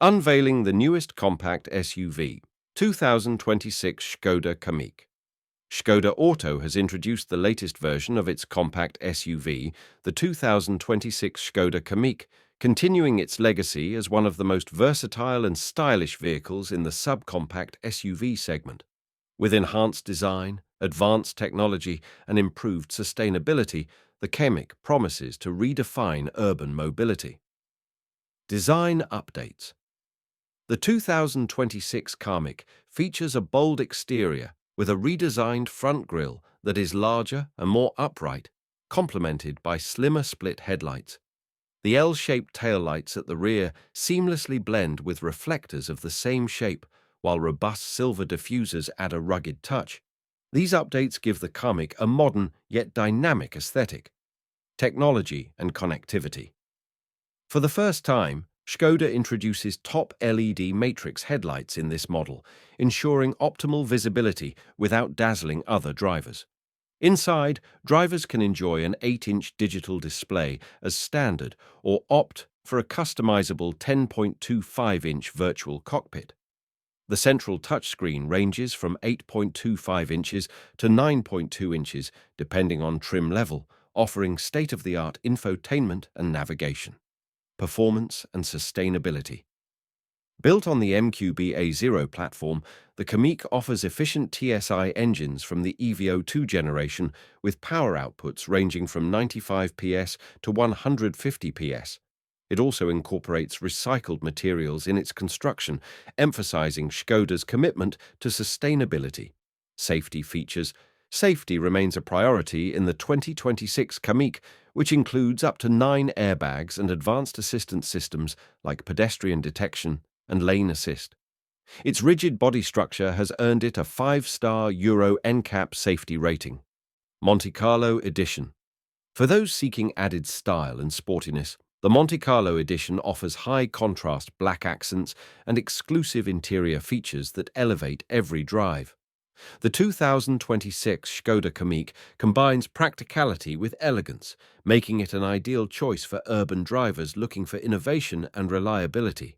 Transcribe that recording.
Unveiling the newest compact SUV, 2026 Škoda Kamiq. Škoda Auto has introduced the latest version of its compact SUV, the 2026 Škoda Kamiq, continuing its legacy as one of the most versatile and stylish vehicles in the subcompact SUV segment. With enhanced design, advanced technology, and improved sustainability, the Kamiq promises to redefine urban mobility. Design updates. The 2026 Kamiq features a bold exterior with a redesigned front grille that is larger and more upright, complemented by slimmer split headlights. The L-shaped taillights at the rear seamlessly blend with reflectors of the same shape, while robust silver diffusers add a rugged touch. These updates give the Kamiq a modern yet dynamic aesthetic. Technology and connectivity. For the first time, Škoda introduces top LED matrix headlights in this model, ensuring optimal visibility without dazzling other drivers. Inside, drivers can enjoy an 8-inch digital display as standard or opt for a customizable 10.25-inch virtual cockpit. The central touchscreen ranges from 8.25 inches to 9.2 inches, depending on trim level, offering state-of-the-art infotainment and navigation. Performance and sustainability. Built on the MQB A0 platform, the Kamiq offers efficient TSI engines from the EVO2 generation with power outputs ranging from 95 PS to 150 PS. It also incorporates recycled materials in its construction, emphasizing Škoda's commitment to sustainability. Safety features. Safety remains a priority in the 2026 Kamiq, which includes up to 9 airbags and advanced assistance systems like pedestrian detection and lane assist. Its rigid body structure has earned it a 5-star Euro NCAP safety rating. Monte Carlo Edition. For those seeking added style and sportiness, the Monte Carlo Edition offers high-contrast black accents and exclusive interior features that elevate every drive. The 2026 Škoda Kamiq combines practicality with elegance, making it an ideal choice for urban drivers looking for innovation and reliability.